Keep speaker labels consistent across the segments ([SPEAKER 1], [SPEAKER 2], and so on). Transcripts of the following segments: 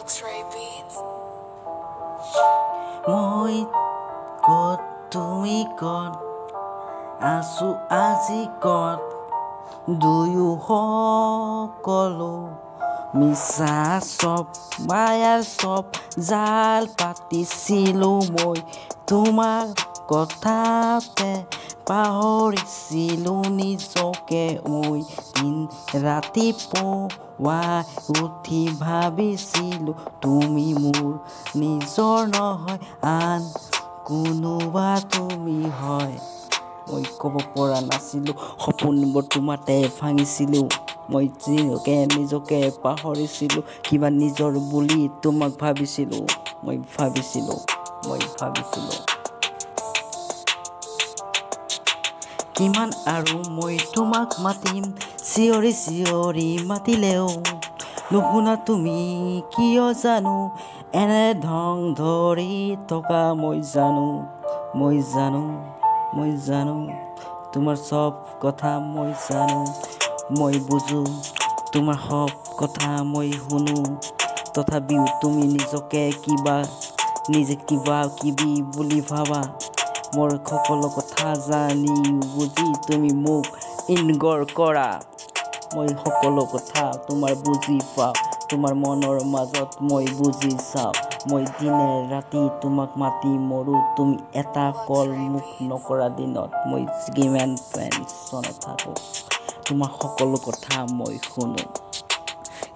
[SPEAKER 1] Luxray Beats.
[SPEAKER 2] মই ক'ত তুমি ক'ত আছো আজি ক'ত দুয়ো সকলো মিছা চব মায়াৰ চব জাল পাতিছিলোঁ মই তোমাৰ কথাতে পাহৰিছিলোঁ নিজকে মই দিন ৰাতিপুৱাই উঠি ভাবিছিলোঁ তুমি মোৰ নিজৰ নহয় আন কোনোবা তুমি হয় মই ক'ব পৰা নাছিলোঁ সপোনবোৰ তোমাতে ভাঙিছিলোঁ মই নিজকে পাহৰিছিলোঁ কিবা নিজৰ বুলি তোমাক ভাবিছিলোঁ মই ভাবিছিলোঁ কিমান আৰু মই তোমাক মাতিম চিঞৰি চিঞৰি মাতিলেও নুশুনা তুমি কিয় জানো এনে ধং ধৰি থকা মই জানো তোমাৰ চব কথা মই জানো মই বুজো তোমাৰ সব কথা মই শুনো তথাপিও তুমি নিজে কিবা কিবি বুলি ভাবা মোৰ সকলো কথা জানি বুজি তুমি মোক ইগনৰ কৰা মই সকলো কথা তোমাৰ বুজি পাওঁ তোমাৰ মনৰ মাজত মই বুজি চাওঁ মই দিনে ৰাতি তোমাক মাতি মৰো তুমি এটা কল মোক নকৰা দিনত মই কিমান টেনচনত থাকোঁ তোমাৰ সকলো কথা মই শুনো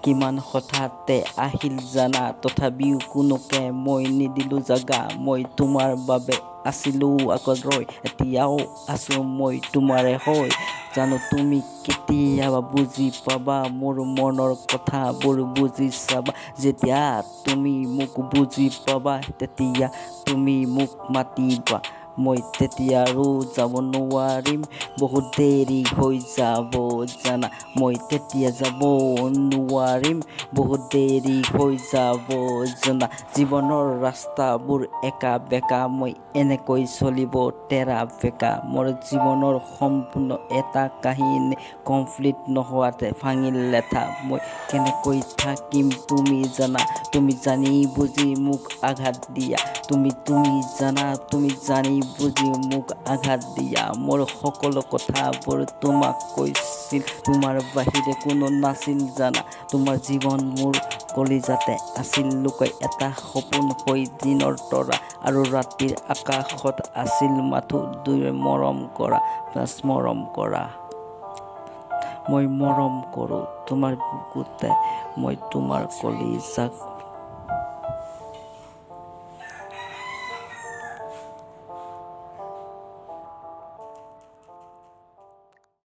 [SPEAKER 2] কিমান হঠাতে আহিল জানা তথাপিও কোনোকে মই নিদিলোঁ জাগা মই তোমাৰ বাবে আছিলোঁ আগত ৰৈ এতিয়াও আছো মই তোমাৰে হৈ জানো তুমি কেতিয়াবা বুজি পাবা মোৰ মনৰ কথাবোৰ বুজি চাবা যেতিয়া তুমি মোক বুজি পাবা তেতিয়া তুমি মোক মাতিবা মই তেতিয়া আৰু যাব নোৱাৰিম বহুত দেৰি হৈ যাব জানা মই তেতিয়া যাব নোৱাৰিম বহুত দেৰি হৈ যাব জানা জীৱনৰ ৰাস্তাবোৰ একা বেকা মই এনেকৈ চলিব তেৰা বেকা মোৰ জীৱনৰ সম্পূৰ্ণ এটা কাহিনী কমপ্লিট নোহোৱাতে ভাঙিল লেঠা মই কেনেকৈ থাকিম তুমি জানা তুমি জানি বুজি মোক আঘাত দিয়া তুমি জানা তুমি জানি বুজি মোক আঘাত দিয়া মোৰ সকলো কথাবোৰ তোমাক কৈছিল তোমাৰ বাহিৰে কোনো নাছিল জানা তোমাৰ জীৱন মোৰ কলিজাতে আছিল লুকাই এটা সপোন হৈ দিনৰ তৰা আৰু ৰাতিৰ আকাশত আছিল মাথো দুয়োৰে মৰম কৰা মই মৰম কৰোঁ তোমাৰ বুকুতে মই তোমাৰ কলিজাক